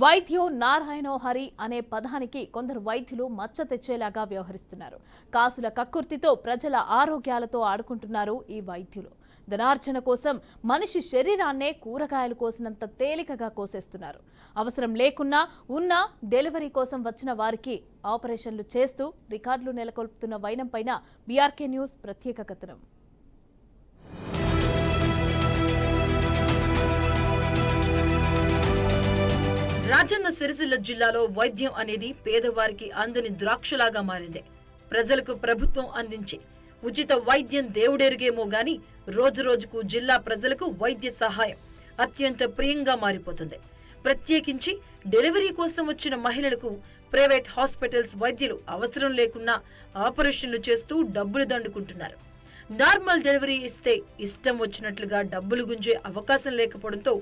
వైద్యో నారాయణో హరి అనే పదానికి కొందరు వైద్యులు మచ్చ తెచ్చేలాగా వ్యవహరిస్తున్నారు. కాసుల కక్కుర్తితో ప్రజల ఆరోగ్యాలతో ఆడుకుంటున్నారు ఈ వైద్యులు. ధనార్జన కోసం మనిషి శరీరాన్నే కూరగాయలు కోసినంత తేలికగా కోసేస్తున్నారు. అవసరం లేకున్నా ఉన్నా డెలివరీ కోసం వచ్చిన వారికి ఆపరేషన్లు చేస్తూ రికార్డులు నెలకొల్పుతున్న వైనంపైన బీఆర్కే న్యూస్ ప్రత్యేక కథనం. రాజన్న సిరిసిల్ల జిల్లాలో వైద్యం అనేది పేదవారికి అందని ద్రాక్షలాగా మారింది. ప్రజలకు ప్రభుత్వం అందించే ఉచిత వైద్యం దేవుడెరుగేమో గాని రోజు రోజుకు జిల్లా ప్రజలకు వైద్య సహాయం అత్యంత ప్రియంగా మారిపోతుంది. ప్రత్యేకించి డెలివరీ కోసం వచ్చిన మహిళలకు ప్రైవేట్ హాస్పిటల్స్ వైద్యులు అవసరం లేకున్నా ఆపరేషన్లు చేస్తూ డబ్బులు దండుకుంటున్నారు. నార్మల్ డెలివరీ ఇస్తే ఇష్టం వచ్చినట్లుగా డబ్బులు గుంజే అవకాశం లేకపోవడంతో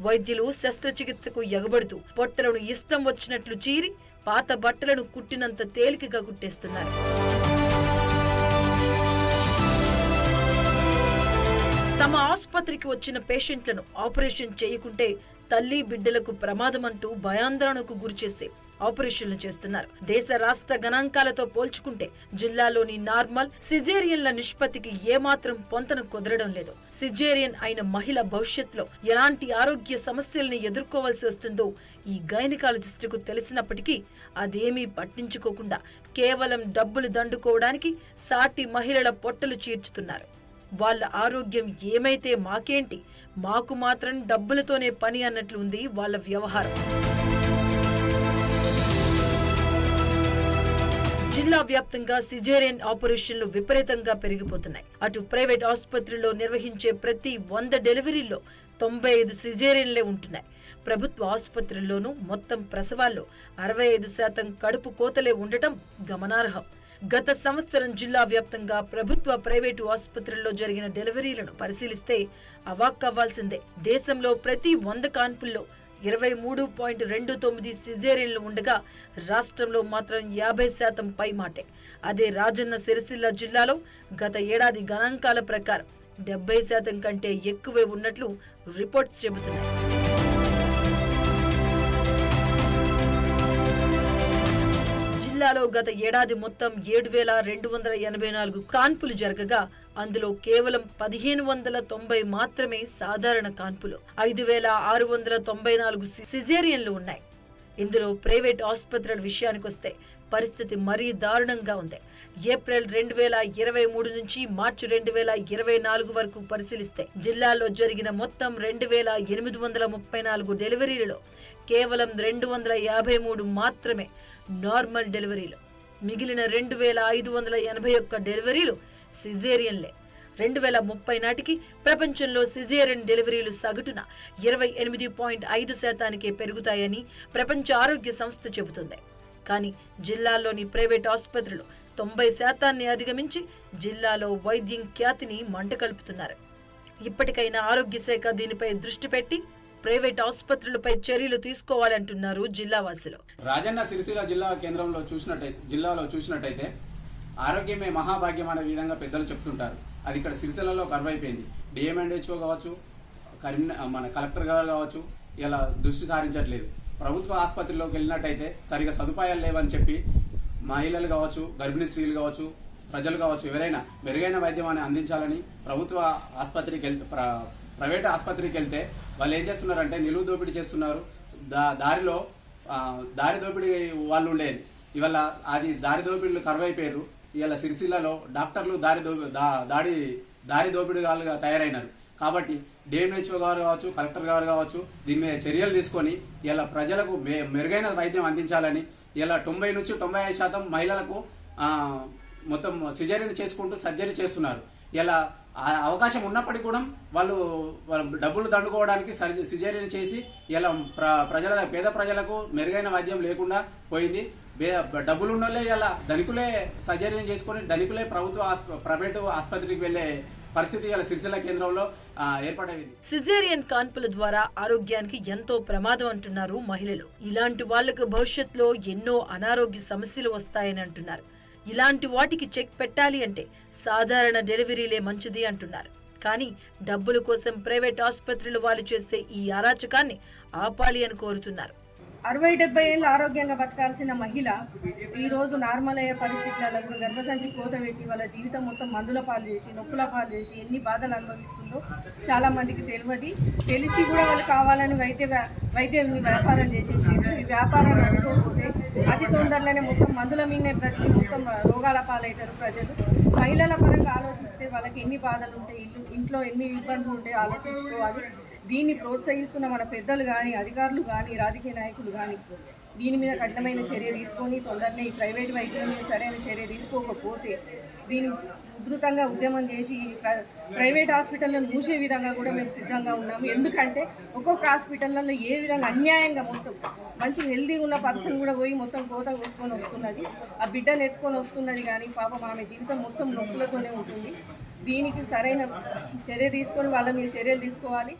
వైద్యులు శస్త్రచికిత్సకు ఎగబడుతూ పొట్టలను ఇష్టం వచ్చినట్లు చీరి పాత బట్టలను కుట్టినంత తేలికగా కుట్టేస్తున్నారు. తమ ఆసుపత్రికి వచ్చిన పేషెంట్లను ఆపరేషన్ చేయకుంటే తల్లి బిడ్డలకు ప్రమాదమంటూ భయాందోళనకు గురిచేసి ఆపరేషన్లు చేస్తున్నారు. దేశ రాష్ట్ర గణాంకాలతో పోల్చుకుంటే జిల్లాలోని నార్మల్ సిజేరియన్ల నిష్పత్తికి ఏమాత్రం పొంతన కుదరడం లేదు. సిజేరియన్ అయిన మహిళ భవిష్యత్తులో ఎలాంటి ఆరోగ్య సమస్యల్ని ఎదుర్కోవాల్సి వస్తుందో ఈ గైనకాలజిస్టుకు తెలిసినప్పటికీ అదేమీ పట్టించుకోకుండా కేవలం డబ్బులు దండుకోవడానికి సాటి మహిళల పొట్టలు చీర్చుతున్నారు. వాళ్ళ ఆరోగ్యం ఏమైతే మాకేంటి, మాకు మాత్రం డబ్బులతోనే పని అన్నట్లు ఉంది వాళ్ళ వ్యవహారం. జిల్లా వ్యాప్తంగా సిజేరియన్ ఆపరేషన్లు విపరీతంగా పెరిగిపోతున్నాయి. అటు ప్రైవేట్ ఆసుపత్రుల్లో నిర్వహించే ప్రతి 100 డెలివరీల్లో 95 సిజేరియన్లే ఉంటున్నాయి. ప్రభుత్వ ఆసుపత్రుల్లోనూ మొత్తం ప్రసవాల్లో 65% కడుపు కోతలే ఉండటం గమనార్హం. గత సంవత్సరం జిల్లా వ్యాప్తంగా ప్రభుత్వ ప్రైవేటు ఆసుపత్రుల్లో జరిగిన డెలివరీలను పరిశీలిస్తే అవాక్కవ్వాల్సిందే. దేశంలో ప్రతి 100 కాన్పుల్లో 23.29 సిజేరియన్లు ఉండగా రాష్ట్రంలో మాత్రం 50% పై మాటే. అదే రాజన్న సిరిసిల్ల జిల్లాలో గత ఏడాది గణాంకాల ప్రకారం 70% కంటే ఎక్కువే ఉన్నట్లు రిపోర్ట్స్ చెబుతున్నాయి. జిల్లాలో గత ఏడాది మొత్తం 7,284 కాన్పులు జరగగా అందులో కేవలం 1,590 మాత్రమే సాధారణ కాన్పులు, 5,694 సిజేరియన్లు ఉన్నాయి. ఇందులో ప్రైవేట్ ఆసుపత్రుల విషయానికొస్తే పరిస్థితి మరీ దారుణంగా ఉంది. ఏప్రిల్ 2023 నుంచి మార్చి 2024 వరకు పరిశీలిస్తే జిల్లాలో జరిగిన మొత్తం 2,834 డెలివరీలలో కేవలం 253 మాత్రమే నార్మల్ డెలివరీలు. మిగిలిన 2,581 డెలివరీలు సిజేరియన్లే. 2030 నాటికి ప్రపంచంలో సిజేరియన్ డెలివరీలు సగటున 28.5% పెరుగుతాయని ప్రపంచ ఆరోగ్య సంస్థ చెబుతుంది. కానీ జిల్లాలోని ప్రైవేట్ ఆసుపత్రులు 90% అధిగమించి జిల్లాలో వైద్యం ఖ్యాతిని మంటకలుపుతున్నారు. ఇప్పటికైనా ఆరోగ్య శాఖ దీనిపై దృష్టి పెట్టి ప్రైవేట్ ఆసుపత్రులపై చర్యలు తీసుకోవాలంటున్నారు జిల్లావాసులు. రాజన్న సిరిసిల్ల జిల్లా కేంద్రంలో జిల్లాలో చూసినట్టయితే ఆరోగ్యమే మహాభాగ్యం అనే విధంగా పెద్దలు చెప్తుంటారు. అది ఇక్కడ సిరిసిల్లలో కరువైపోయింది. డిఎంఎండ్హెచ్ఓ కావచ్చు, మన కలెక్టర్ గారు కావచ్చు, ఇలా దృష్టి సారించట్లేదు. ప్రభుత్వ ఆసుపత్రిలోకి వెళ్ళినట్టయితే సరిగా సదుపాయాలు లేవని చెప్పి మహిళలు కావచ్చు, గర్భిణీ స్త్రీలు కావచ్చు, ప్రజలు కావచ్చు, ఎవరైనా మెరుగైన వైద్యం అందించాలని ప్రభుత్వ ఆసుపత్రికి ప్రైవేట్ ఆసుపత్రికి వెళ్తే వాళ్ళు ఏం చేస్తున్నారంటే నిలువు దోపిడీ చేస్తున్నారు. దారి దోపిడీ వాళ్ళు ఉండేది. ఇవాళ అది దారి దోపిడీలు కరువైపోయారు. ఇవాళ సిరిసిల్లలో డాక్టర్లు దారి దోపిడీలుగా తయారైనారు. కాబట్టి డిఎంహెచ్ఓ గారు కావచ్చు, కలెక్టర్ గారు కావచ్చు, దీని మీద చర్యలు తీసుకొని ఇలా ప్రజలకు మెరుగైన వైద్యం అందించాలని ఇలా 90 నుంచి 95% మహిళలకు మొత్తం సిజేరియన్ చేసుకుంటూ సర్జరీ చేస్తున్నారు. ఇలా అవకాశం ఉన్నప్పటికీ కూడా వాళ్ళు డబ్బులు దండుకోవడానికి సిజేరియన్ చేసి ఇలా పేద ప్రజలకు మెరుగైన వైద్యం లేకుండా పోయింది. డబ్బులు ఉన్నోళ్ళే ఇలా ధనికులే సర్జరీని చేసుకుని ధనికులే ప్రైవేటు ఆసుపత్రికి వెళ్లే పరిస్థితి ఇలా సిరిసిల్ల కేంద్రంలో ఏర్పడేది. సిజేరియన్ కాన్పుల ద్వారా ఆరోగ్యానికి ఎంతో ప్రమాదం అంటున్నారు మహిళలు. ఇలాంటి వాళ్లకు భవిష్యత్తులో ఎన్నో అనారోగ్య సమస్యలు వస్తాయని అంటున్నారు. ఇలాంటి వాటికి చెక్ పెట్టాలి అంటే సాధారణ డెలివరీలే మంచిది అంటున్నారు. కానీ డబ్బుల కోసం ప్రైవేట్ ఆసుపత్రులు వాళ్ళు చేసే ఈ అరాచకాన్ని ఆపాలి అని కోరుతున్నారు. 60-70 ఏళ్ళు ఆరోగ్యంగా బతకాల్సిన మహిళ ఈరోజు నార్మల్ అయ్యే పరిస్థితులలో కూడా గర్భసంచి కోత పెట్టి వాళ్ళ జీవితం మొత్తం మందుల పాలు చేసి నొప్పుల పాలు చేసి ఎన్ని బాధలు అనుభవిస్తుందో చాలామందికి తెలియదు. తెలిసి కూడా వాళ్ళు కావాలని వైద్యాన్ని వ్యాపారం చేసేసి ఈ వ్యాపారాన్ని అనుకోకపోతే అతి తొందరలోనే మొత్తం మందుల మీదనే బ్రతికి మొత్తం రోగాల పాలవుతారు ప్రజలు. మహిళల పరంగా ఆలోచిస్తే వాళ్ళకి ఎన్ని బాధలు ఉంటాయి, ఇంట్లో ఎన్ని ఇబ్బందులు ఉంటాయో ఆలోచించుకోవాలి. దీన్ని ప్రోత్సహిస్తున్న మన పెద్దలు కానీ అధికారులు కానీ రాజకీయ నాయకులు కానీ దీని మీద కఠినమైన చర్య తీసుకొని తొందరనే ఈ ప్రైవేట్ వైద్యుల మీద సరైన చర్య తీసుకోకపోతే దీన్ని ఉధృతంగా ఉద్యమం చేసి ప్రైవేట్ హాస్పిటల్లను మూసే విధంగా కూడా మేము సిద్ధంగా ఉన్నాము. ఎందుకంటే ఒక్కొక్క హాస్పిటల్లో ఏ విధంగా అన్యాయంగా మొత్తం మంచి హెల్తీగా ఉన్న పర్సన్ కూడా పోయి మొత్తం కోత కోసుకొని వస్తున్నది, ఆ బిడ్డను ఎత్తుకొని వస్తున్నది. కానీ పాపం ఆమె జీవితం మొత్తం నొప్పులతోనే ఉంటుంది. దీనికి సరైన చర్య తీసుకొని వాళ్ళ మీద చర్యలు తీసుకోవాలి.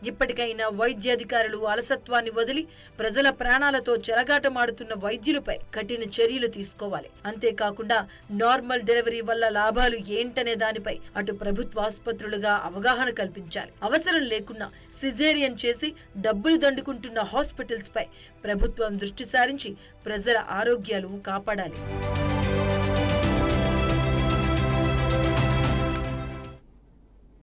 ఇప్పటికైనా వైద్యాధికారులు అలసత్వాన్ని వదిలి ప్రజల ప్రాణాలతో చెలగాటమాడుతున్న వైద్యులపై కఠిన చర్యలు తీసుకోవాలి. అంతేకాకుండా నార్మల్ డెలివరీ వల్ల లాభాలు ఏంటనే దానిపై అటు ప్రభుత్వ ఆసుపత్రులుగా అవగాహన కల్పించాలి. అవసరం లేకున్నా సిజేరియన్ చేసి డబ్బులు దండుకుంటున్న హాస్పిటల్స్ పై ప్రభుత్వం దృష్టి సారించి ప్రజల ఆరోగ్యాలు కాపాడాలి.